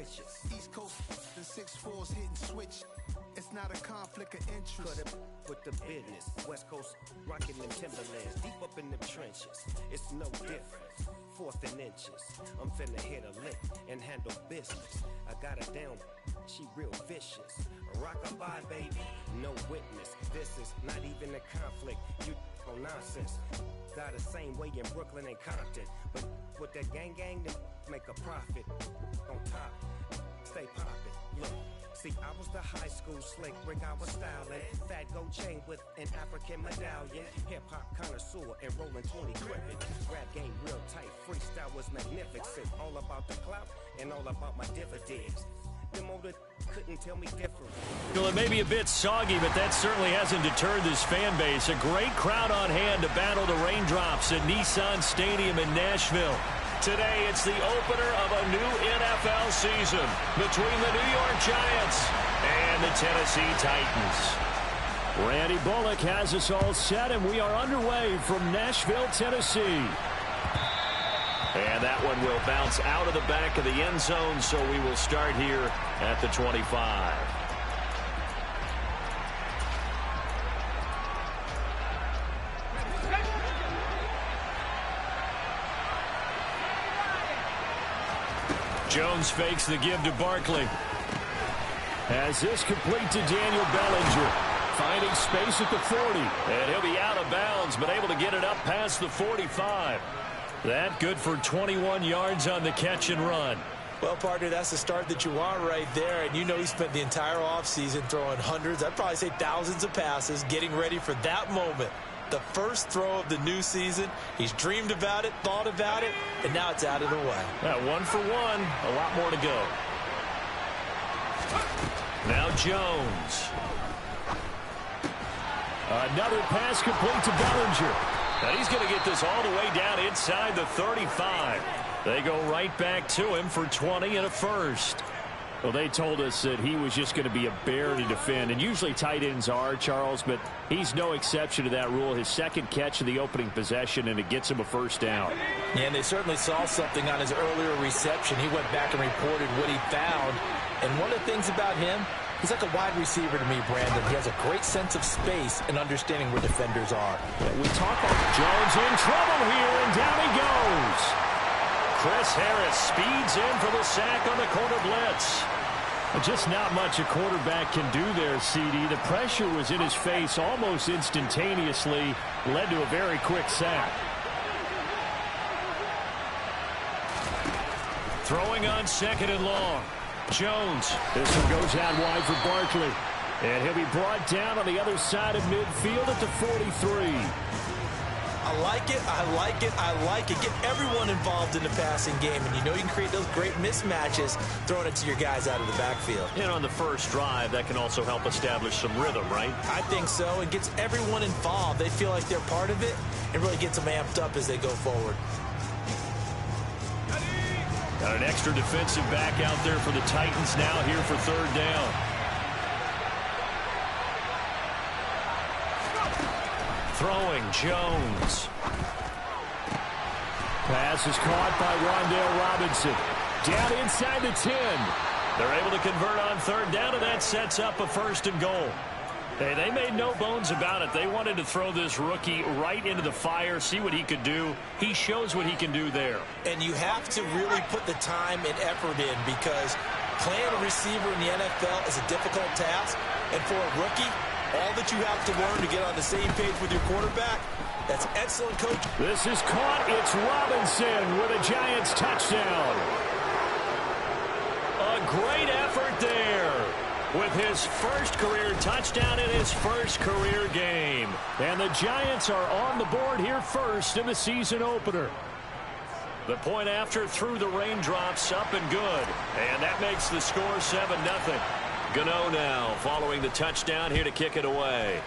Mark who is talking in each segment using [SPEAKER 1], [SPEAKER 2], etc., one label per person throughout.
[SPEAKER 1] trenches.
[SPEAKER 2] East Coast and 6'4s hitting switch. It's not a conflict of interest.
[SPEAKER 1] Cut it with the business. West Coast rocking them Timberlands. Deep up in them trenches. It's no different. 4th and inches. I'm finna hit a lick and handle business. I got her down. She real vicious. Rock-a-bye, baby. No witness. This is not even a conflict. You on nonsense. Got the same way in Brooklyn and Compton. But with that gang, they make a profit. On top, stay poppin'. Look. See, I was the high school slick Rick, I was styling. Fat gold chain with an African medallion. Hip-hop connoisseur and rolling 20 gripping. Rap game real tight, freestyle was magnificent. All about the clout and all about my dividends. Them older couldn't tell me different.
[SPEAKER 3] Well, it may be a bit soggy, but that certainly hasn't deterred this fan base. A great crowd on hand to battle the raindrops at Nissan Stadium in Nashville. Today, it's the opener of a new NFL season between the New York Giants and the Tennessee Titans. Randy Bullock has us all set, and we are underway from Nashville, Tennessee. And that one will bounce out of the back of the end zone, so we will start here at the 25. Jones fakes the give to Barkley. As this complete to Daniel Bellinger. Finding space at the 40. And he'll be out of bounds, but able to get it up past the 45. That good for 21 yards on the catch and run.
[SPEAKER 4] Well, partner, that's the start that you want right there. And you know he spent the entire offseason throwing hundreds, I'd probably say thousands of passes, getting ready for that moment. The first throw of the new season. He's dreamed about it, thought about it, and now it's out of the way.
[SPEAKER 3] Yeah, 1 for 1. A lot more to go. Now Jones. Another pass complete to Bellinger. And he's going to get this all the way down inside the 35. They go right back to him for 20 and a first. Well, they told us that he was just going to be a bear to defend. And usually tight ends are, Charles, but he's no exception to that rule. His second catch of the opening possession, and it gets him a first down.
[SPEAKER 4] Yeah, and they certainly saw something on his earlier reception. He went back and reported what he found. And one of the things about him, he's like a wide receiver to me, Brandon. He has a great sense of space and understanding where defenders are.
[SPEAKER 3] Yeah, we talk about Jones in trouble here, and down he goes. Chris Harris speeds in for the sack on the corner blitz. Just not much a quarterback can do there, CD. The pressure was in his face almost instantaneously, led to a very quick sack. Throwing on 2nd and long. Jones. This one goes out wide for Barkley. And he'll be brought down on the other side of midfield at the 43.
[SPEAKER 4] I like it, I like it, I like it. Get everyone involved in the passing game, and you know you can create those great mismatches throwing it to your guys out of the backfield.
[SPEAKER 3] And on the first drive, that can also help establish some rhythm, right?
[SPEAKER 4] I think so. It gets everyone involved. They feel like they're part of it, and really gets them amped up as they go forward.
[SPEAKER 3] Got an extra defensive back out there for the Titans now here for 3rd down. Throwing, Jones. Pass is caught by Wan'Dale Robinson. Down inside the 10. They're able to convert on 3rd down, and that sets up a 1st and goal. Hey, they made no bones about it. They wanted to throw this rookie right into the fire, see what he could do. He shows what he can do there.
[SPEAKER 4] And you have to really put the time and effort in, because playing a receiver in the NFL is a difficult task. And for a rookie, all that you have to learn to get on the same page with your quarterback, that's excellent coaching.
[SPEAKER 3] This is caught. It's Robinson with a Giants touchdown. A great effort there with his first career touchdown in his first career game. And the Giants are on the board here first in the season opener. The point after through the raindrops, up and good. And that makes the score 7-0. Gano now following the touchdown here to kick it away.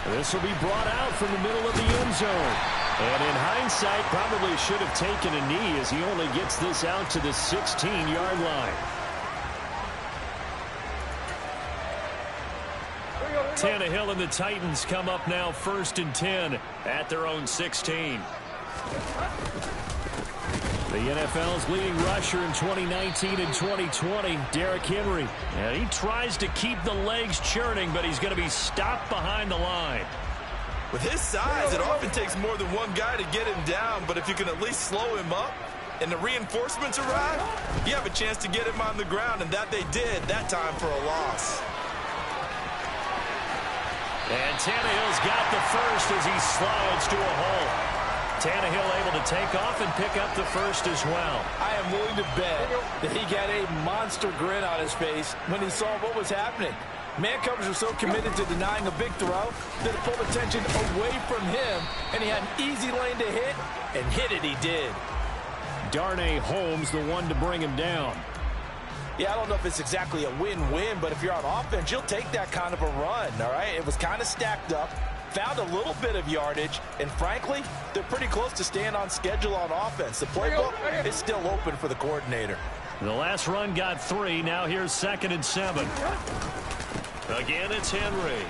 [SPEAKER 3] This will be brought out from the middle of the end zone. And in hindsight, probably should have taken a knee as he only gets this out to the 16-yard line. Tannehill and the Titans come up now 1st and 10 at their own 16. The NFL's leading rusher in 2019 and 2020, Derrick Henry. And he tries to keep the legs churning, but he's going to be stopped behind the line.
[SPEAKER 4] With his size, it often takes more than one guy to get him down, but if you can at least slow him up and the reinforcements arrive, you have a chance to get him on the ground, and that they did that time for a loss.
[SPEAKER 3] And Tannehill's got the first as he slides to a hole. Tannehill able to take off and pick up the first as well.
[SPEAKER 4] I am willing to bet that he got a monster grin on his face when he saw what was happening. Man coverage was so committed to denying a big throw that it pulled attention away from him, and he had an easy lane to hit, and hit it he did.
[SPEAKER 3] Darnay Holmes the one to bring him down.
[SPEAKER 4] Yeah, I don't know if it's exactly a win-win, but if you're on offense, you'll take that kind of a run, all right? It was kind of stacked up, found a little bit of yardage, and frankly, they're pretty close to staying on schedule on offense. The playbook is still open for the coordinator.
[SPEAKER 3] The last run got 3. Now here's 2nd and 7. Again, it's Henry.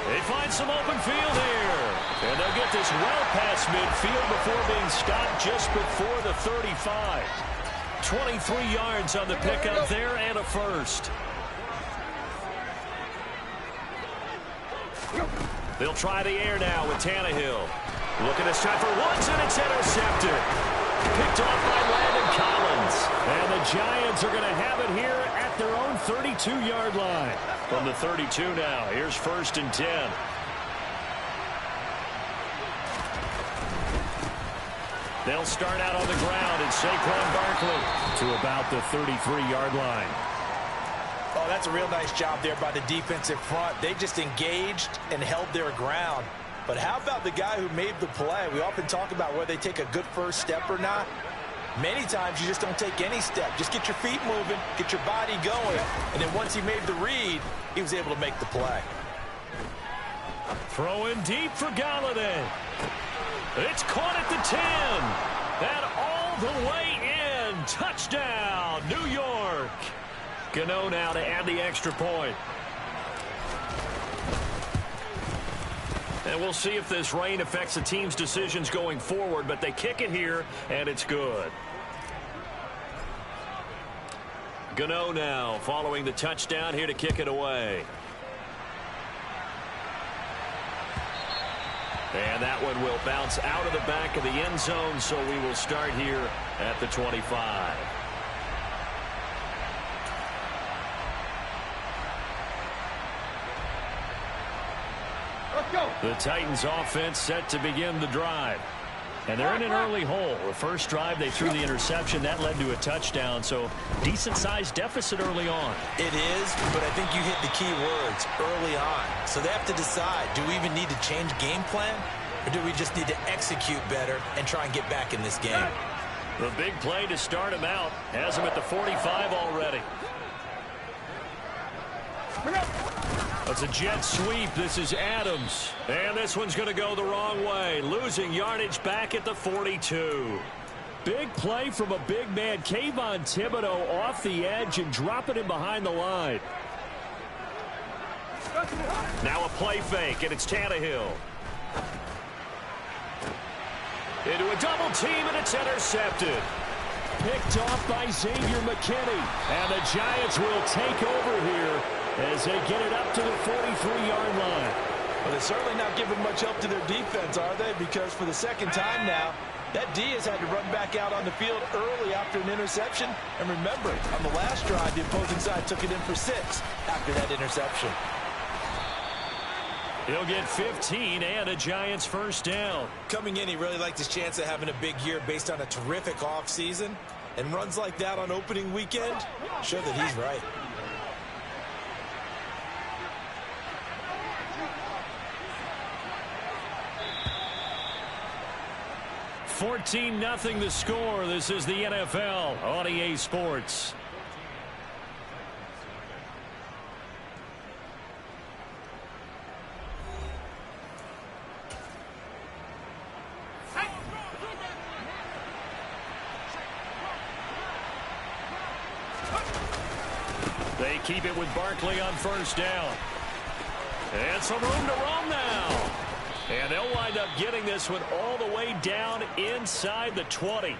[SPEAKER 3] They find some open field here. And they'll get this well past midfield before being stopped just before the 35. 23 yards on the pickup there and a first. They'll try the air now with Tannehill. Looking this time for Woods, and it's intercepted. Picked off by Landon Collins. And the Giants are going to have it here at their own 32-yard line. From the 32 now, here's 1st and 10. They'll start out on the ground, and Saquon Barkley to about the 33-yard line.
[SPEAKER 4] Oh, that's a real nice job there by the defensive front. They just engaged and held their ground. But how about the guy who made the play? We often talk about whether they take a good first step or not. Many times you just don't take any step. Just get your feet moving, get your body going, and then once he made the read, he was able to make the play.
[SPEAKER 3] Throwing deep for Galladay. It's caught at the 10. And all the way in. Touchdown, New York. Gano now to add the extra point. And we'll see if this rain affects the team's decisions going forward, but they kick it here, and it's good. Gano now following the touchdown here to kick it away. And that one will bounce out of the back of the end zone, so we will start here at the 25. The Titans offense set to begin the drive. And they're in an early hole. The first drive, they threw the interception. That led to a touchdown, so decent-sized deficit early on.
[SPEAKER 4] It is, but I think you hit the key words, early on. So they have to decide, do we even need to change game plan, or do we just need to execute better and try and get back in this game?
[SPEAKER 3] The big play to start him out has him at the 45 already. It's a jet sweep. This is Adams. And this one's going to go the wrong way. Losing yardage back at the 42. Big play from a big man. Kayvon Thibodeau off the edge and dropping him behind the line. Now a play fake, and it's Tannehill. Into a double team, and it's intercepted. Picked off by Xavier McKinney. And the Giants will take over here as they get it up to the 43-yard line.
[SPEAKER 4] Well, they're certainly not giving much help to their defense, are they? Because for the second time now, that D has had to run back out on the field early after an interception. And remember, on the last drive, the opposing side took it in for 6 after that interception.
[SPEAKER 3] He'll get 15 and a Giants first down.
[SPEAKER 4] Coming in, he really liked his chance of having a big year based on a terrific offseason. And runs like that on opening weekend show that he's right.
[SPEAKER 3] 14-0 the score. This is the NFL on EA Sports. They keep it with Barkley on first down. And some room to roam now. And they'll wind up getting this one all the way down inside the 20.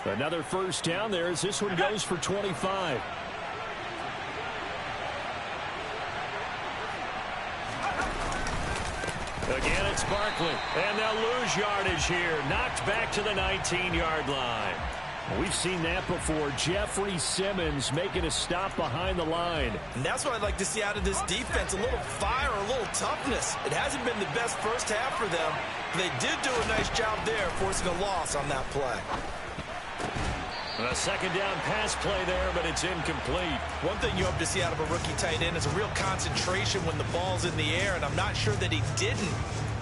[SPEAKER 3] Another first down there as this one goes for 25. Again, it's Barkley, and they'll lose yardage here. Knocked back to the 19-yard line. We've seen that before. Jeffrey Simmons making a stop behind the line.
[SPEAKER 4] And that's what I'd like to see out of this defense, a little fire, a little toughness. It hasn't been the best first half for them. They did do a nice job there, forcing a loss on that play.
[SPEAKER 3] A second down pass play there, but it's incomplete.
[SPEAKER 4] One thing you hope to see out of a rookie tight end is a real concentration when the ball's in the air, and I'm not sure that he didn't,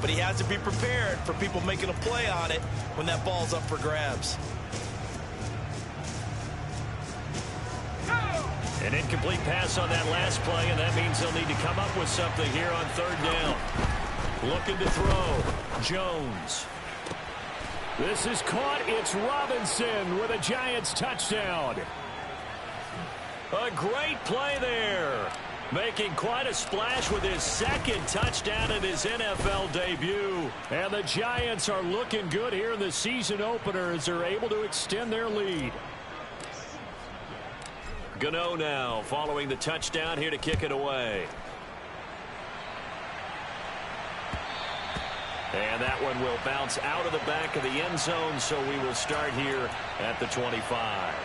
[SPEAKER 4] but he has to be prepared for people making a play on it when that ball's up for grabs.
[SPEAKER 3] An incomplete pass on that last play, and that means they'll need to come up with something here on third down. Looking to throw. Jones. This is caught. It's Robinson with a Giants touchdown. A great play there. Making quite a splash with his second touchdown in his NFL debut. And the Giants are looking good here in the season opener as they're able to extend their lead. Gano now following the touchdown here to kick it away. And that one will bounce out of the back of the end zone, so we will start here at the 25.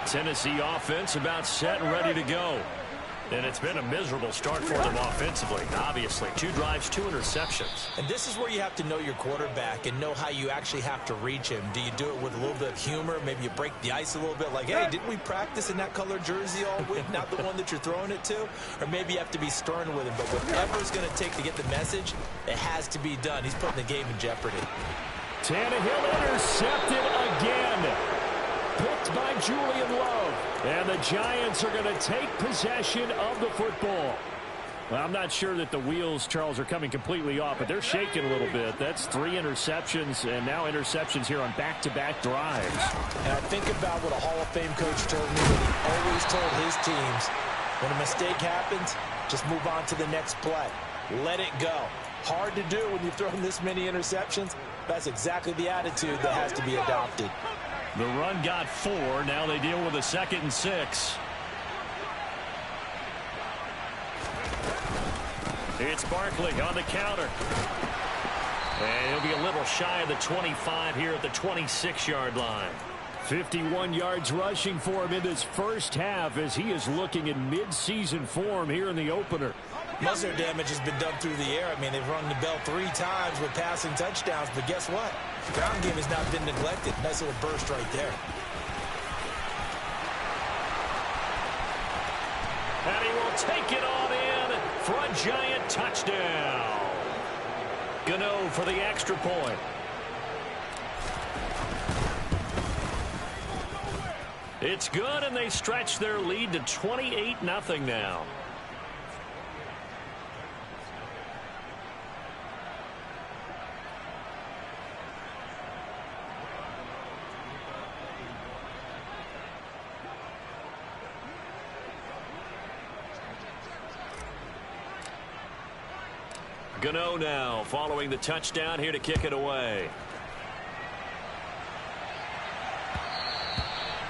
[SPEAKER 3] Tennessee offense about set and ready to go. And it's been a miserable start for them offensively, obviously. 2 drives, 2 interceptions.
[SPEAKER 4] And this is where you have to know your quarterback and know how you actually have to reach him. Do you do it with a little bit of humor? Maybe you break the ice a little bit like, hey, didn't we practice in that color jersey all week, not the one that you're throwing it to? Or maybe you have to be stern with him. But whatever it's going to take to get the message, it has to be done. He's putting the game in jeopardy.
[SPEAKER 3] Tannehill intercepted again. Picked by Julian Love. And the Giants are going to take possession of the football. Well, I'm not sure that the wheels, Charles, are coming completely off, but they're shaking a little bit. That's 3 interceptions, and now interceptions here on back-to-back drives.
[SPEAKER 4] And I think about what a Hall of Fame coach told me that he always told his teams, when a mistake happens, just move on to the next play. Let it go. Hard to do when you've thrown this many interceptions. That's exactly the attitude that has to be adopted.
[SPEAKER 3] The run got 4. Now they deal with a 2nd and 6. It's Barkley on the counter. And he'll be a little shy of the 25 here at the 26-yard line. 51 yards rushing for him in this first half as he is looking in mid-season form here in the opener.
[SPEAKER 4] Most of their damage has been done through the air. I mean, they've rung the bell 3 times with passing touchdowns, but guess what? The ground game has not been neglected. Nice little burst right there.
[SPEAKER 3] And he will take it on in for a Giant touchdown. Gano for the extra point. It's good, and they stretch their lead to 28-0 now. Gano now following the touchdown here to kick it away.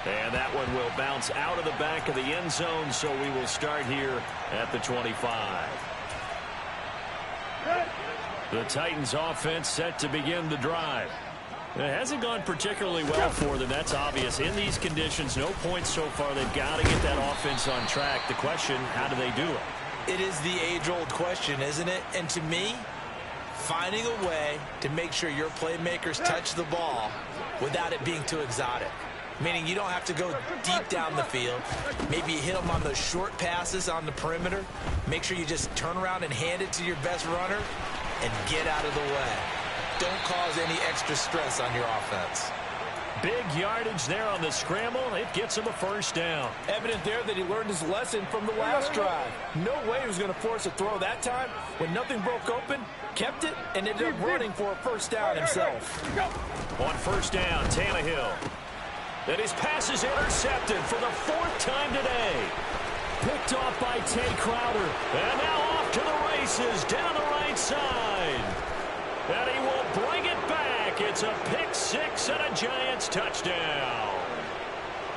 [SPEAKER 3] And that one will bounce out of the back of the end zone, so we will start here at the 25. The Titans offense set to begin the drive. It hasn't gone particularly well for them. That's obvious. In these conditions, no points so far. They've got to get that offense on track. The question, how do they do it?
[SPEAKER 4] It is the age-old question, isn't it? And to me, finding a way to make sure your playmakers touch the ball without it being too exotic. Meaning you don't have to go deep down the field. Maybe you hit them on those short passes on the perimeter. Make sure you just turn around and hand it to your best runner and get out of the way. Don't cause any extra stress on your offense.
[SPEAKER 3] Big yardage there on the scramble. It gets him a first down.
[SPEAKER 4] Evident there that he learned his lesson from the last drive. No way he was going to force a throw that time. When nothing broke open, kept it, and ended up running for a first down himself.
[SPEAKER 3] On first down, Tannehill. And his pass is intercepted for the 4th time today. Picked off by Tay Crowder. And now off to the races down the right side. And he will bring it back. It's a pick six and a Giants touchdown.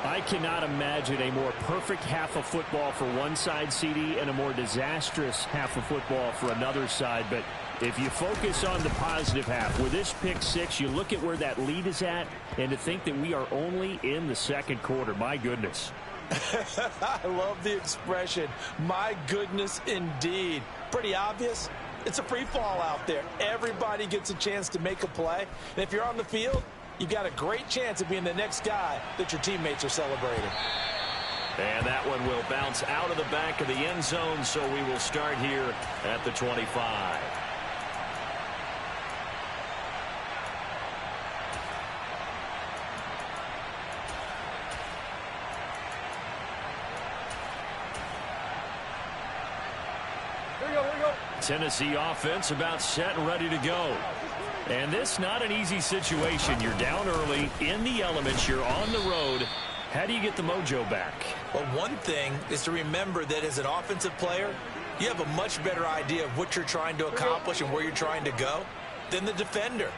[SPEAKER 5] I cannot imagine a more perfect half of football for one side, CD, and a more disastrous half of football for another side. But if you focus on the positive half, with this pick six, you look at where that lead is at, and to think that we are only in the second quarter. My goodness.
[SPEAKER 4] I love the expression, my goodness indeed. Pretty obvious. It's a free fall out there. Everybody gets a chance to make a play. And if you're on the field, you've got a great chance of being the next guy that your teammates are celebrating.
[SPEAKER 3] And that one will bounce out of the back of the end zone, so we will start here at the 25. Tennessee offense about set and ready to go. And this not an easy situation. You're down early, in the elements, you're on the road. How do you get the mojo back?
[SPEAKER 4] Well, one thing is to remember that as an offensive player, you have a much better idea of what you're trying to accomplish and where you're trying to go than the defender.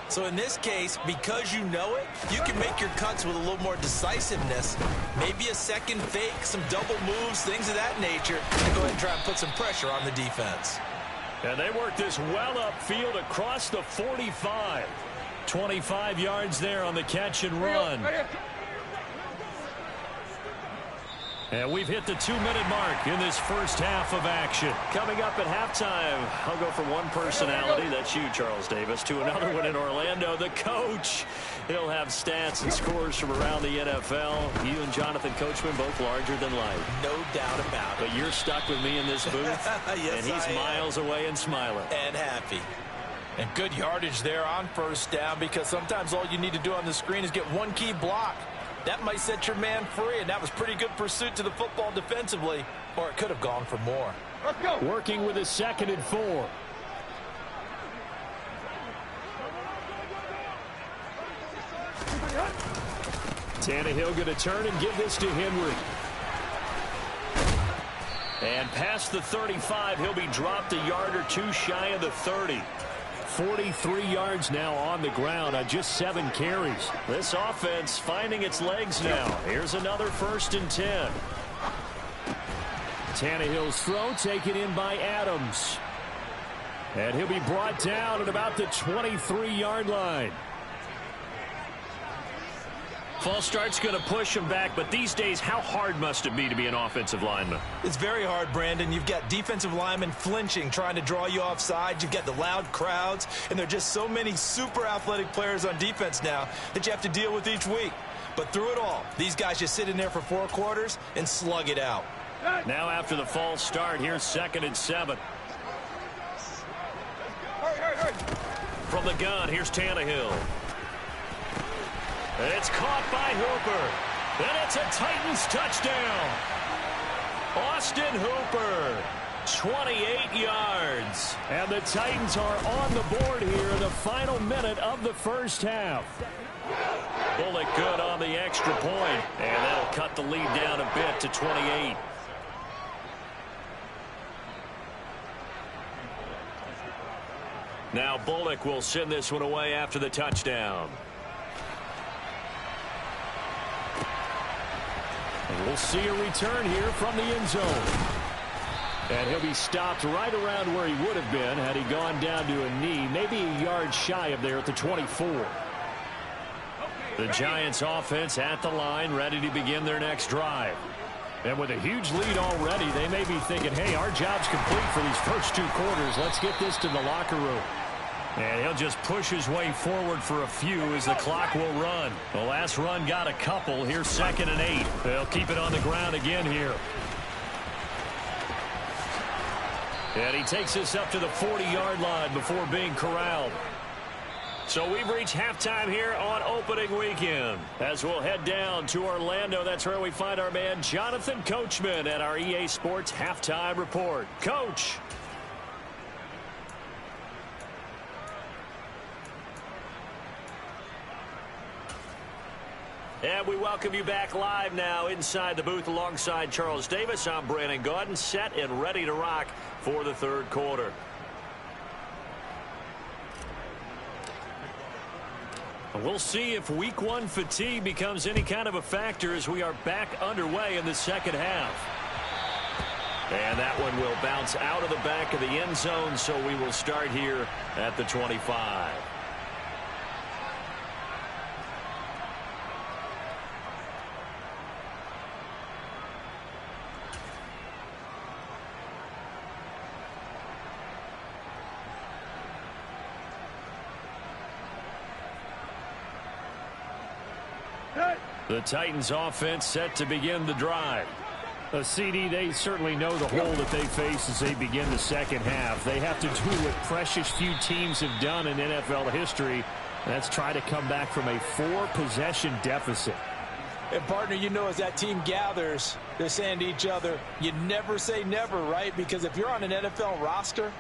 [SPEAKER 4] So in this case, because you know it, you can make your cuts with a little more decisiveness, maybe a second fake, some double moves, things of that nature, and go ahead and try and put some pressure on the defense.
[SPEAKER 3] And they work this well upfield across the 45. 25 yards there on the catch and run. And we've hit the 2-minute mark in this first half of action. Coming up at halftime, I'll go from one personality, that's you, Charles Davis, to another one in Orlando, the coach. He'll have stats and scores from around the NFL. You and Jonathan Coachman, both larger than life.
[SPEAKER 4] No doubt about it.
[SPEAKER 3] But you're stuck with me in this booth.
[SPEAKER 4] Yes,
[SPEAKER 3] and he's miles away and smiling.
[SPEAKER 4] And happy. And good yardage there on first down, because sometimes all you need to do on the screen is get one key block. That might set your man free, and that was pretty good pursuit to the football defensively, or it could have gone for more.
[SPEAKER 5] Let's go. Working with a 2nd and 4. Tannehill going to turn and give this to Henry. And past the 35, he'll be dropped a yard or two shy of the 30. 43 yards now on the ground on just 7 carries. This offense finding its legs now. Here's another 1st and 10. Tannehill's throw taken in by Adams. And he'll be brought down at about the 23-yard line. False start's going to push him back, but these days, how hard must it be to be an offensive lineman?
[SPEAKER 4] It's very hard, Brandon. You've got defensive linemen flinching, trying to draw you offside. You've got the loud crowds, and there are just so many super athletic players on defense now that you have to deal with each week. But through it all, these guys just sit in there for 4 quarters and slug it out.
[SPEAKER 3] Now after the false start, here's 2nd and 7. From the gun, here's Tannehill. It's caught by Hooper. And it's a Titans touchdown. Austin Hooper, 28 yards. And the Titans are on the board here in the final minute of the first half. Bullock good on the extra point, and that'll cut the lead down a bit to 28. Now Bullock will send this one away after the touchdown. And we'll see a return here from the end zone. And he'll be stopped right around where he would have been had he gone down to a knee, maybe a yard shy of there at the 24. The Giants offense at the line, ready to begin their next drive. And with a huge lead already, they may be thinking, hey, our job's complete for these first 2 quarters. Let's get this to the locker room. And he'll just push his way forward for a few as the clock will run. The last run got a couple. Here's 2nd and 8. They'll keep it on the ground again here. And he takes this up to the 40-yard line before being corralled. So we've reached halftime here on opening weekend. As we'll head down to Orlando, that's where we find our man Jonathan Coachman at our EA Sports Halftime Report. Coach. And we welcome you back live now inside the booth alongside Charles Davis. I'm Brandon Gaudin, set and ready to rock for the third quarter. We'll see if week one fatigue becomes any kind of a factor as we are back underway in the second half. And that one will bounce out of the back of the end zone, so we will start here at the 25. The Titans offense set to begin the drive.
[SPEAKER 5] CD, they certainly know the hole that they face as they begin the second half. They have to do what precious few teams have done in NFL history. That's try to come back from a 4-possession deficit.
[SPEAKER 4] And, partner, you know, as that team gathers, they're saying to each other, you never say never, right? Because if you're on an NFL roster,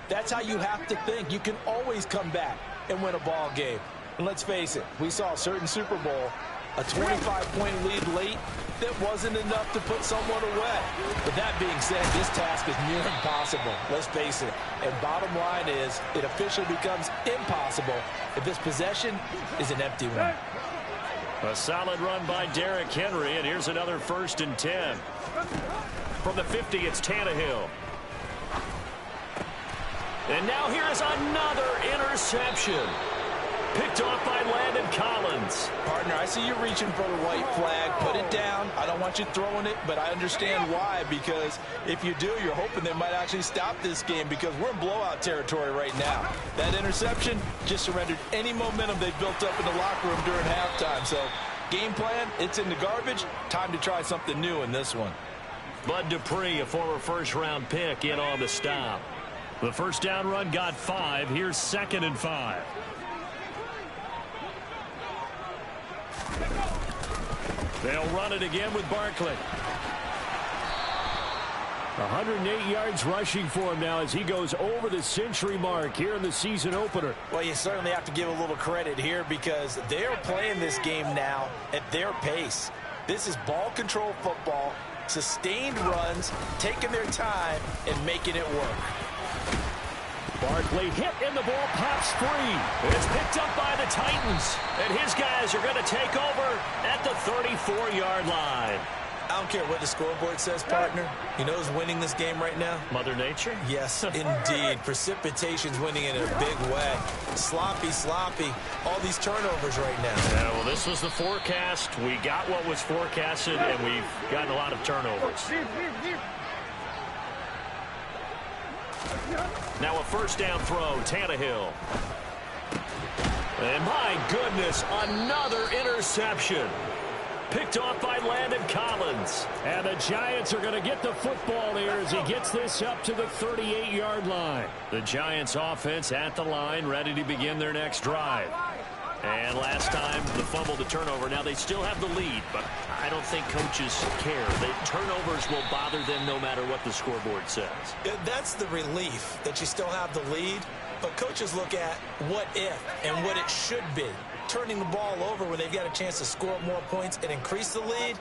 [SPEAKER 4] that's how you have to think. You can always come back and win a ball game. And let's face it, we saw a certain Super Bowl, a 25-point lead late, that wasn't enough to put someone away. But that being said, this task is near impossible. Let's face it. And bottom line is, it officially becomes impossible if this possession is an empty one.
[SPEAKER 3] A solid run by Derrick Henry, and here's another 1st and 10. From the 50, it's Tannehill. And now here is another interception. Picked off by Landon Collins.
[SPEAKER 4] Partner, I see you reaching for the white flag. Put it down. I don't want you throwing it, but I understand why. Because if you do, you're hoping they might actually stop this game because we're in blowout territory right now. That interception just surrendered any momentum they built up in the locker room during halftime. So, game plan, it's in the garbage. Time to try something new in this one.
[SPEAKER 3] Bud Dupree, a former first-round pick, in on the stop. The first down run got 5. Here's 2nd and 5. They'll run it again with Barkley.
[SPEAKER 5] 108 yards rushing for him now as he goes over the century mark here in the season opener.
[SPEAKER 4] Well, you certainly have to give a little credit here because they're playing this game now at their pace. This is ball control football, sustained runs, taking their time, and making it work.
[SPEAKER 5] Barkley hit and the ball pops free.
[SPEAKER 3] It's picked up by the Titans, and his guys are going to take over at the 34-yard line.
[SPEAKER 4] I don't care what the scoreboard says, partner. You know who's winning this game right now?
[SPEAKER 3] Mother Nature?
[SPEAKER 4] Yes, indeed. Precipitation's winning it in a big way. Sloppy. All these turnovers right now.
[SPEAKER 3] Yeah, well, this was the forecast. We got what was forecasted, and we've gotten a lot of turnovers. Now a first down throw, Tannehill. And my goodness, another interception. Picked off by Landon Collins.
[SPEAKER 5] And the Giants are going to get the football here as he gets this up to the 38-yard line.
[SPEAKER 3] The Giants offense at the line, ready to begin their next drive. And last time, the fumble, the turnover. Now, they still have the lead, but I don't think coaches care. The turnovers will bother them no matter what the scoreboard says.
[SPEAKER 4] That's the relief that you still have the lead, but coaches look at what if and what it should be. Turning the ball over when they've got a chance to score more points and increase the lead,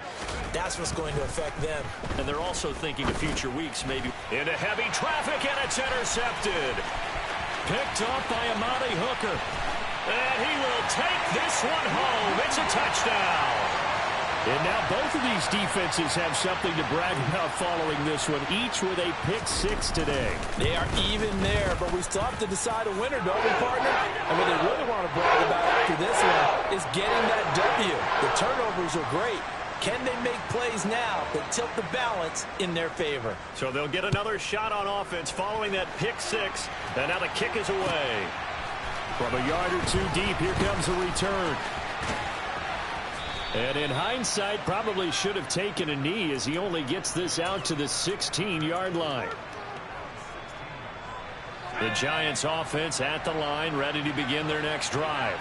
[SPEAKER 4] that's what's going to affect them.
[SPEAKER 3] And they're also thinking of future weeks, maybe. Into heavy traffic, and it's intercepted. Picked off by Amani Hooker. And he will take this one home. It's a touchdown.
[SPEAKER 5] And now both of these defenses have something to brag about following this one, each with a pick-6 today.
[SPEAKER 4] They are even there, but we still have to decide a winner, don't we, partner? And what they really want to brag about after this one is getting that W. The turnovers are great. Can they make plays now that tilt the balance in their favor?
[SPEAKER 3] So they'll get another shot on offense following that pick-6, and now the kick is away.
[SPEAKER 5] From a yard or two deep, here comes a return. And in hindsight, probably should have taken a knee as he only gets this out to the 16-yard line.
[SPEAKER 3] The Giants offense at the line, ready to begin their next drive.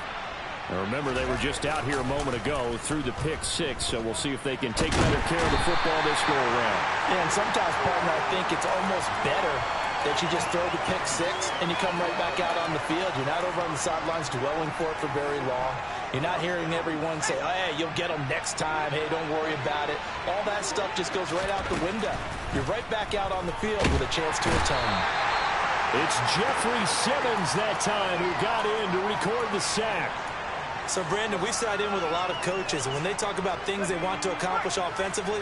[SPEAKER 5] Now remember, they were just out here a moment ago through the pick-6, so we'll see if they can take better care of the football this go around.
[SPEAKER 4] Yeah, and sometimes, partner, I think it's almost better that you just throw the pick six and you come right back out on the field. You're not over on the sidelines dwelling for it for very long. You're not hearing everyone say, oh, hey, you'll get them next time. Hey, don't worry about it. All that stuff just goes right out the window. You're right back out on the field with a chance to atone.
[SPEAKER 3] It's Jeffrey Simmons that time who got in to record the sack.
[SPEAKER 4] So, Brandon, we sat in with a lot of coaches, and when they talk about things they want to accomplish offensively,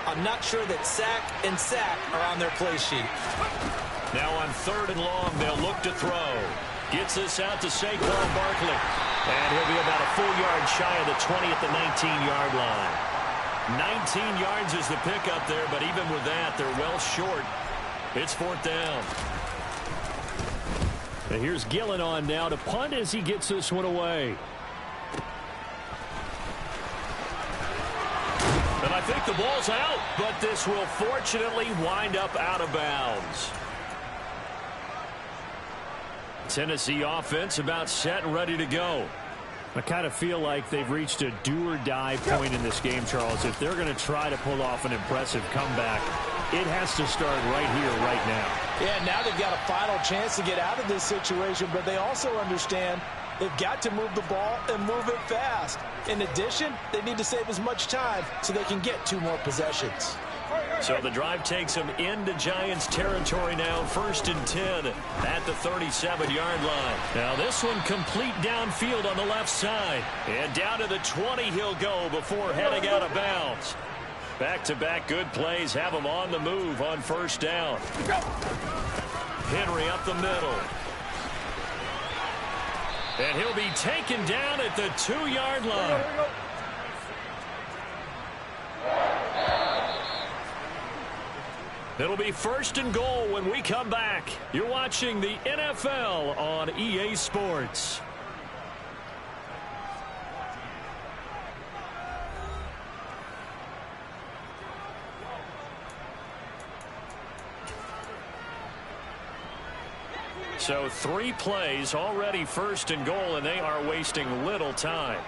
[SPEAKER 4] I'm not sure that sack and sack are on their play sheet.
[SPEAKER 3] Now on 3rd and long, they'll look to throw. Gets this out to Saquon Barkley. And he'll be about a full yard shy of the 20 at the 19-yard line. 19 yards is the pickup there, but even with that, they're well short. It's 4th down. And here's Gillen on now to punt as he gets this one away. And I think the ball's out, but this will fortunately wind up out of bounds. Tennessee offense about set and ready to go. I kind of feel like they've reached a do-or-die point in this game, Charles. If they're going to try to pull off an impressive comeback, it has to start right here, right now.
[SPEAKER 4] Yeah, now they've got a final chance to get out of this situation, but they also understand they've got to move the ball and move it fast. In addition, they need to save as much time so they can get 2 more possessions.
[SPEAKER 3] So the drive takes them into Giants territory now, 1st and 10 at the 37-yard line. Now this one complete downfield on the left side. And down to the 20 he'll go before heading out of bounds. Back-to-back good plays have him on the move on 1st down. Henry up the middle. And he'll be taken down at the 2-yard line. It'll be 1st and goal when we come back. You're watching the NFL on EA Sports. So 3 plays already 1st and goal, and they are wasting little time.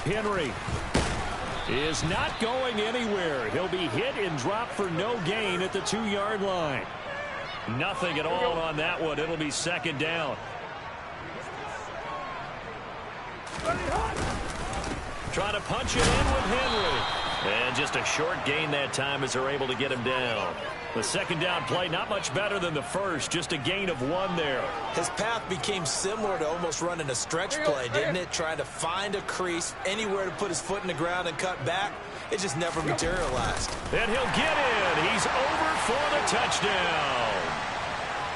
[SPEAKER 3] Henry is not going anywhere. He'll be hit and dropped for no gain at the 2-yard line. Nothing at all on that one. It'll be 2nd down. Trying to punch it in with Henry. And just a short gain that time as they're able to get him down. The 2nd down play, not much better than the first. Just a gain of 1 there.
[SPEAKER 4] His path became similar to almost running a stretch play, didn't it? Trying to find a crease, anywhere to put his foot in the ground and cut back. It just never materialized.
[SPEAKER 3] And he'll get in. He's over for the touchdown.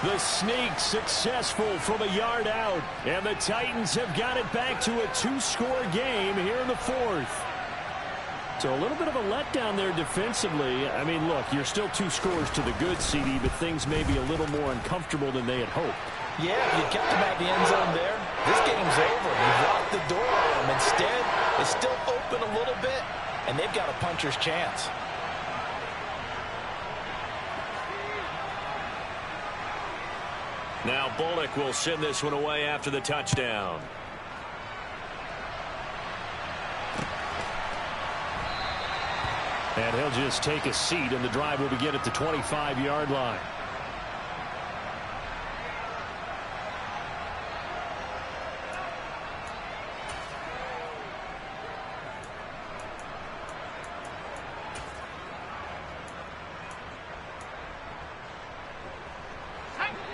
[SPEAKER 3] The sneak successful from a yard out. And the Titans have got it back to a 2-score game here in the 4th. So a little bit of a letdown there defensively. I mean, look, you're still 2 scores to the good, CD, but things may be a little more uncomfortable than they had hoped.
[SPEAKER 4] Yeah, if you kept them at the end zone there, this game's over. You've locked the door on them. Instead, it's still open a little bit, and they've got a puncher's chance.
[SPEAKER 3] Now Bullock will send this one away after the touchdown. And he'll just take a seat, and the drive will begin at the 25-yard line.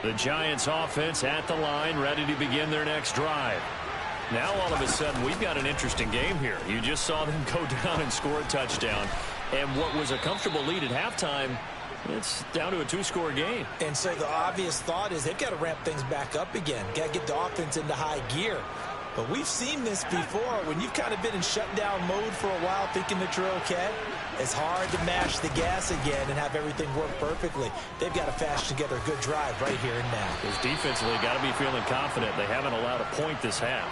[SPEAKER 3] The Giants offense at the line, ready to begin their next drive. Now all of a sudden we've got an interesting game here. You just saw them go down and score a touchdown. And what was a comfortable lead at halftime, it's down to a 2-score game.
[SPEAKER 4] And so the obvious thought is they've got to ramp things back up again. Got to get the offense into high gear. But we've seen this before. When you've kind of been in shutdown mode for a while thinking that you're okay, it's hard to mash the gas again and have everything work perfectly. They've got to fashion together a good drive right here and now.
[SPEAKER 3] Because defensively, got to be feeling confident. They haven't allowed a point this half.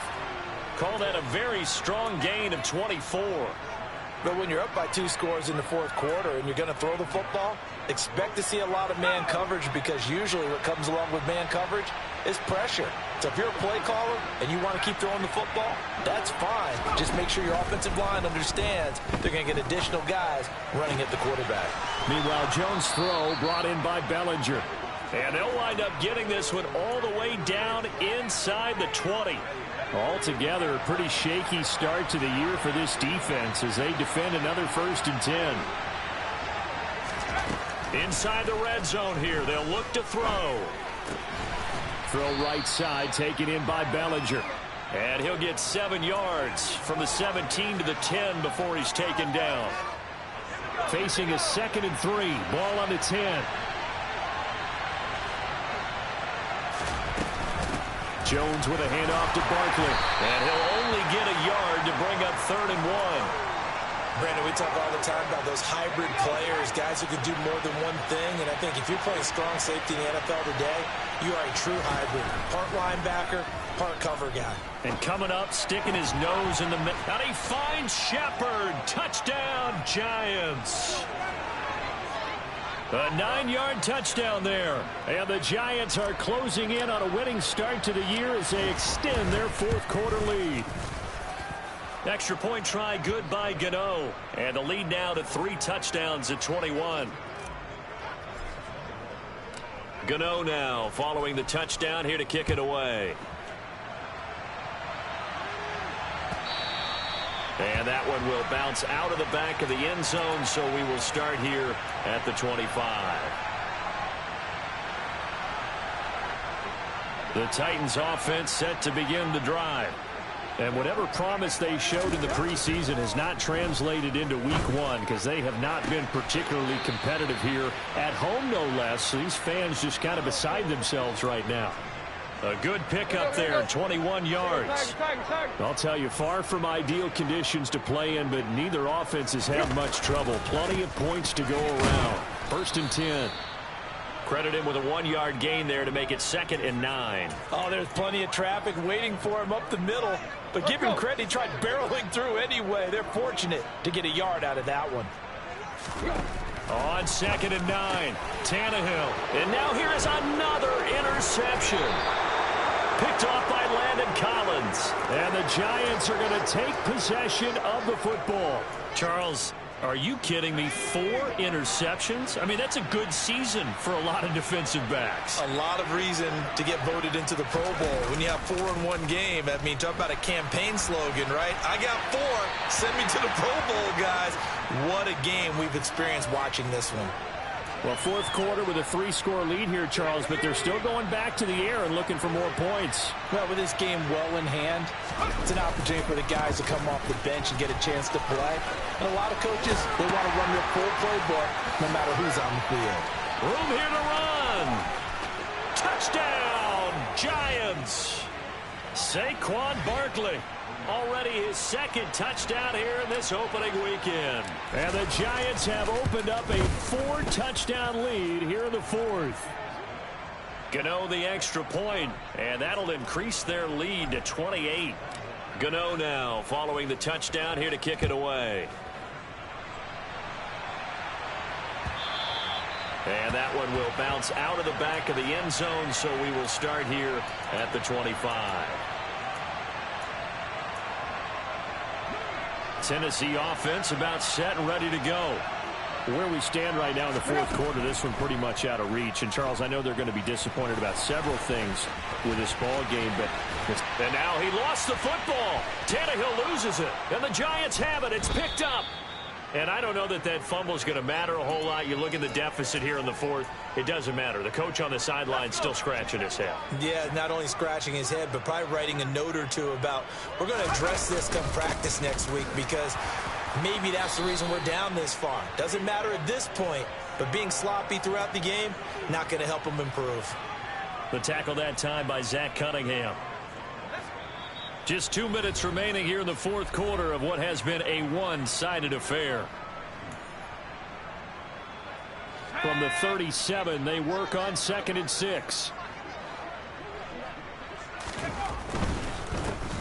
[SPEAKER 3] Call that a very strong gain of 24.
[SPEAKER 4] But when you're up by 2 scores in the 4th quarter and you're going to throw the football, expect to see a lot of man coverage, because usually what comes along with man coverage is pressure. So if you're a play caller and you want to keep throwing the football, that's fine. Just make sure your offensive line understands they're going to get additional guys running at the quarterback.
[SPEAKER 3] Meanwhile, Jones' throw brought in by Bellinger. And they'll wind up getting this one all the way down inside the 20. Altogether, a pretty shaky start to the year for this defense as they defend another 1st and 10. Inside the red zone here, they'll look to throw. Throw right side, taken in by Bellinger. And he'll get 7 yards from the 17 to the 10 before he's taken down. Facing a 2nd and 3, ball on the 10. Jones with a handoff to Barkley. And he'll only get a yard to bring up 3rd and 1.
[SPEAKER 4] Brandon, we talk all the time about those hybrid players, guys who can do more than one thing. And I think if you're playing strong safety in the NFL today, you are a true hybrid. Part linebacker, part cover guy.
[SPEAKER 3] And coming up, sticking his nose in the middle. And he finds Shepard. Touchdown, Giants. A 9-yard touchdown there. And the Giants are closing in on a winning start to the year as they extend their 4th quarter lead. Extra point try good by Gano. And the lead now to 3 touchdowns at 21. Gano now following the touchdown here to kick it away. And that one will bounce out of the back of the end zone, so we will start here at the 25. The Titans offense set to begin the drive. And whatever promise they showed in the preseason has not translated into week 1 because they have not been particularly competitive here at home, no less. So these fans just kind of beside themselves right now. A good pickup there, 21 yards. I'll tell you, far from ideal conditions to play in, but neither offense has had much trouble. Plenty of points to go around. 1st and 10. Credit him with a 1-yard gain there to make it 2nd and 9.
[SPEAKER 4] Oh, there's plenty of traffic waiting for him up the middle. But give him credit, he tried barreling through anyway. They're fortunate to get a yard out of that one.
[SPEAKER 3] On 2nd and 9, Tannehill. And now here is another interception. Picked off by Landon Collins. And the Giants are going to take possession of the football. Charles, are you kidding me? 4 interceptions? I mean, that's a good season for a lot of defensive backs.
[SPEAKER 4] A lot of reason to get voted into the Pro Bowl. When you have 4 in one game, I mean, talk about a campaign slogan, right? I got 4. Send me to the Pro Bowl, guys. What a game we've experienced watching this one.
[SPEAKER 5] Well, 4th quarter with a 3-score lead here, Charles, but they're still going back to the air and looking for more points.
[SPEAKER 6] Well, with this game well in hand, it's an opportunity for the guys to come off the bench and get a chance to play. And a lot of coaches, they want to run their full playbook no matter who's on the field.
[SPEAKER 3] Room here to run. Touchdown, Giants. Saquon Barkley. Already his 2nd touchdown here in this opening weekend. And the Giants have opened up a 4-touchdown lead here in the 4th. Gano the extra point, and that'll increase their lead to 28. Gano now following the touchdown here to kick it away. And that one will bounce out of the back of the end zone, so we will start here at the 25. Tennessee offense about set and ready to go.
[SPEAKER 5] Where we stand right now in the 4th quarter, this one pretty much out of reach. And, Charles, I know they're going to be disappointed about several things with this ball game, but
[SPEAKER 3] and now he lost the football. Tannehill loses it, and the Giants have it. It's picked up. And I don't know that that fumble is going to matter a whole lot. You look at the deficit here in the 4th. It doesn't matter. The coach on the sideline still scratching his head.
[SPEAKER 4] Yeah, not only scratching his head, but probably writing a note or two about we're going to address this come practice next week because maybe that's the reason we're down this far. Doesn't matter at this point, but being sloppy throughout the game, not going to help him improve.
[SPEAKER 3] The tackle that time by Zach Cunningham. Just 2 minutes remaining here in the 4th quarter of what has been a one-sided affair. From the 37, they work on 2nd and 6.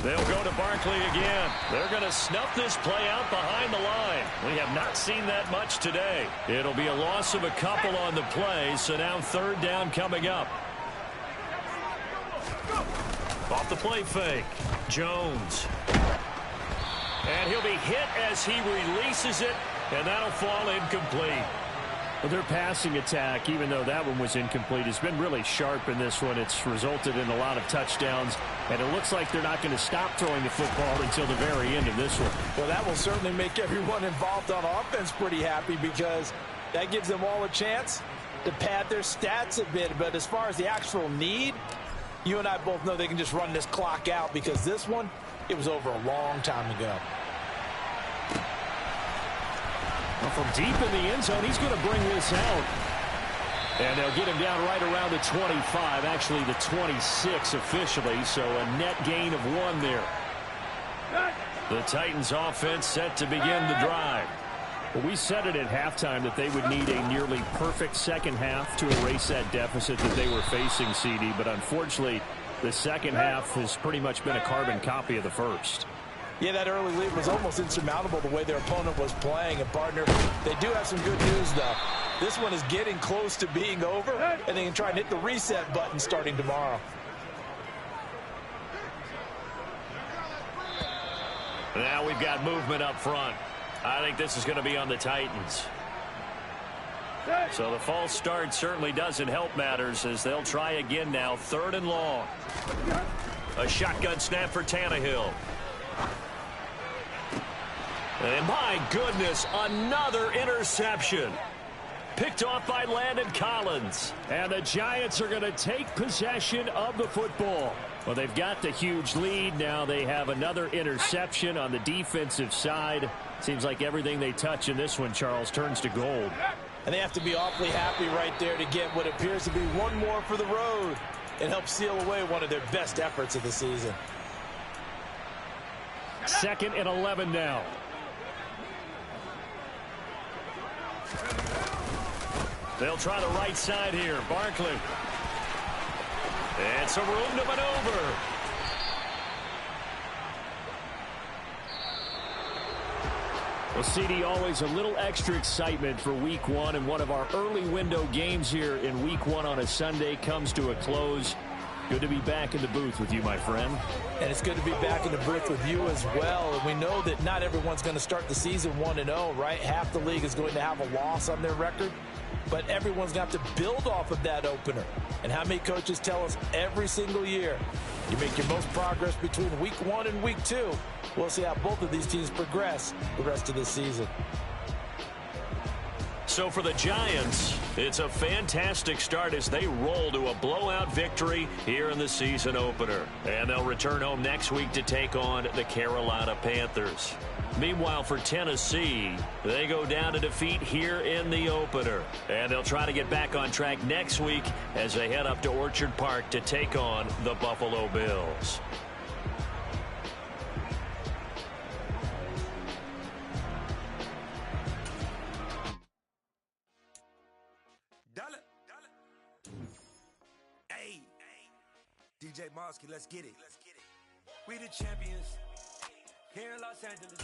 [SPEAKER 3] They'll go to Barkley again. They're going to snuff this play out behind the line. We have not seen that much today. It'll be a loss of a couple on the play, so now 3rd down coming up. Off the play fake. Jones. And he'll be hit as he releases it, and that'll fall incomplete.
[SPEAKER 5] Well, their passing attack, even though that one was incomplete, has been really sharp in this one. It's resulted in a lot of touchdowns, and it looks like they're not going to stop throwing the football until the very end of this one.
[SPEAKER 6] Well, that will certainly make everyone involved on offense pretty happy, because that gives them all a chance to pad their stats a bit. But as far as the actual need, you and I both know they can just run this clock out, because this one, it was over a long time ago.
[SPEAKER 5] Well, from deep in the end zone, he's going to bring this out. And they'll get him down right around the 25, actually the 26 officially, so a net gain of 1 there. The Titans offense set to begin the drive. Well, we said it at halftime that they would need a nearly perfect second half to erase that deficit that they were facing, CD, but unfortunately, the second half has pretty much been a carbon copy of the first.
[SPEAKER 6] Yeah, that early lead was almost insurmountable the way their opponent was playing. And, partner, they do have some good news, though. This one is getting close to being over, and they can try and hit the reset button starting tomorrow.
[SPEAKER 3] Now we've got movement up front. I think this is going to be on the Titans. So the false start certainly doesn't help matters, as they'll try again now, 3rd and long. A shotgun snap for Tannehill. And my goodness, another interception. Picked off by Landon Collins.
[SPEAKER 5] And the Giants are going to take possession of the football. Well, they've got the huge lead. Now they have another interception on the defensive side. Seems like everything they touch in this one, Charles, turns to gold.
[SPEAKER 6] And they have to be awfully happy right there to get what appears to be one more for the road and help seal away one of their best efforts of the season.
[SPEAKER 5] 2nd and 11 now.
[SPEAKER 3] They'll try the right side here. Barkley. And some room to maneuver.
[SPEAKER 5] Well, CD, always a little extra excitement for Week 1, and one of our early window games here in Week 1 on a Sunday comes to a close. Good to be back in the booth with you, my friend.
[SPEAKER 6] And it's good to be back in the booth with you as well. And we know that not everyone's going to start the season 1-0, right? Half the league is going to have a loss on their record. But everyone's going to have to build off of that opener. And how many coaches tell us every single year, you make your most progress between Week 1 and Week 2. We'll see how both of these teams progress the rest of this season.
[SPEAKER 3] So for the Giants, it's a fantastic start as they roll to a blowout victory here in the season opener. And they'll return home next week to take on the Carolina Panthers. Meanwhile, for Tennessee, they go down to defeat here in the opener. And they'll try to get back on track next week as they head up to Orchard Park to take on the Buffalo Bills.
[SPEAKER 7] DJ Mosky, let's get it. We the champions here in Los Angeles.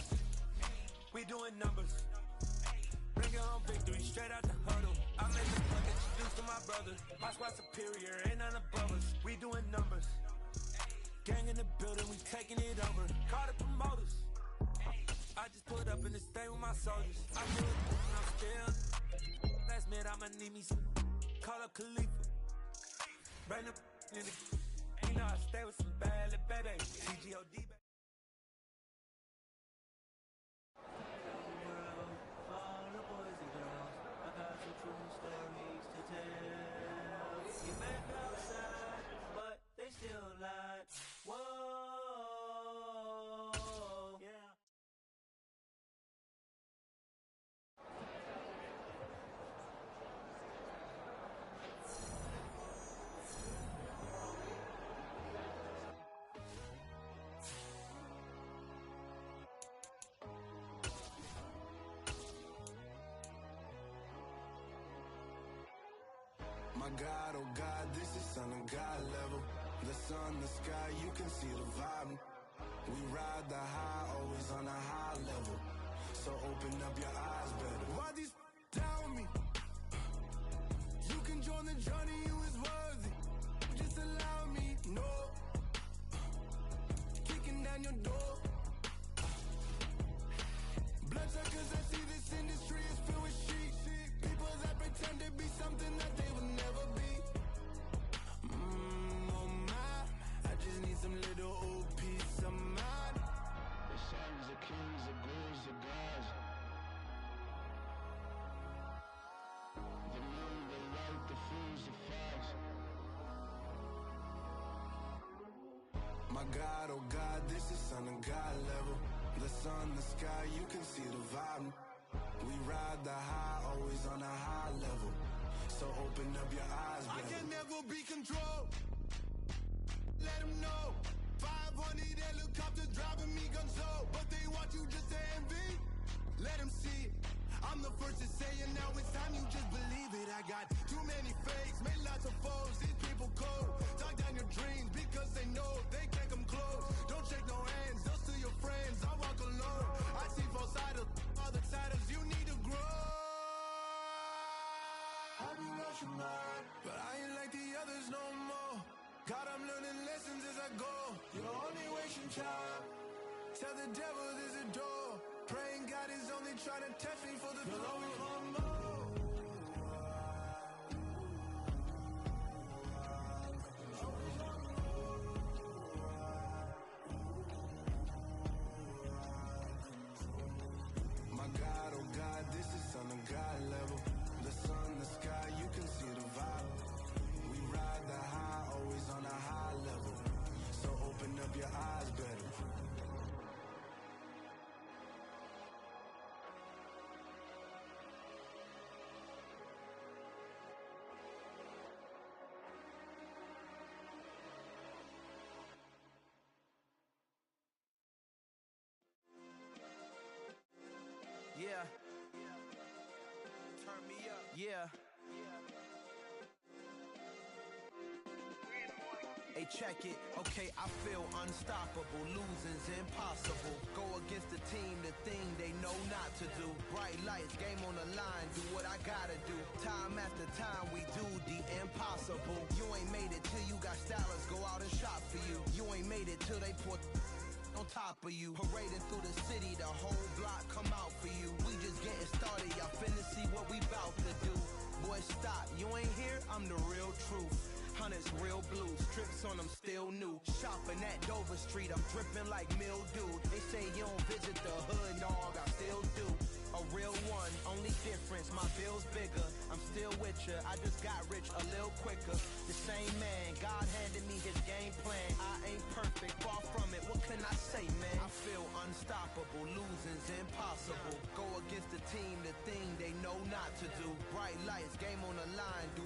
[SPEAKER 7] We doing numbers. Bring your home victory straight out the huddle. I make this one introduced to my brother. My squad superior, ain't none above us. We doing numbers. Gang in the building, we taking it over. Call the promoters. I just put up in the state with my soldiers. I do it and I'm still. Last minute I'ma need me some. Call up Khalifa. Bring the in the. You know I stay with some bad little baby. CGOD baby.
[SPEAKER 2] My God, oh God, this is Son of God level. The sun, the sky, you can see the vibe. We ride the high, always on a high level. So open up your eyes better. Why these down me? You can join the journey, you is worthy. Just allow me, no. Kicking down your door. Bloodsuckers, I see this industry is filled with sheep. People's appetite. God, oh God, this is son of God level. The sun, the sky, you can see the vibe. We ride the high, always on a high level. So open up your eyes, baby.
[SPEAKER 7] I can never be controlled. Let them know. 500 helicopters driving me gonzo. But they want you just to envy. Let them see it. I'm the first to say it, now it's time you just believe it. I got too many fakes, made lots of foes. These people cold. Talk down your dreams because they know they can't come close. Don't shake no hands, those to your friends. I walk alone. I see both sides of all the titles you need to grow. I be rushing mine, but I ain't like the others no more. God, I'm learning lessons as I go. You're only wasting time. Tell the devil there's a door. Praying God is only trying to test me for the you'll always want more.
[SPEAKER 2] My God, oh God, this is son of God level. The sun, the sky, you can see the vibe. We ride the high, always on a high level. So open up your eyes better.
[SPEAKER 7] Yeah. Turn me up. Yeah. Hey, check it. Okay, I feel unstoppable. Losing's impossible. Go against the team, the thing they know not to do. Bright lights, game on the line. Do what I gotta do. Time after time, we do the impossible. You ain't made it till you got stylists go out and shop for you. You ain't made it till they put on top of you. Parading through the city, the whole block come out for you. We just getting started, y'all finna see what we bout to do. Boy, stop, you ain't here, I'm the real truth. Hunters real blue, strips on them still new. Shopping at Dover Street, I'm dripping like mildew. They say you don't visit the hood, dog, I still do. A real one, only difference, my bill's bigger. I'm still with ya, I just got rich a little quicker. The same man, God handed me his game plan. I ain't perfect, far from it, what can I say, man? I feel unstoppable, losing's impossible. Go against the team, the thing they know not to do. Bright lights, game on the line, do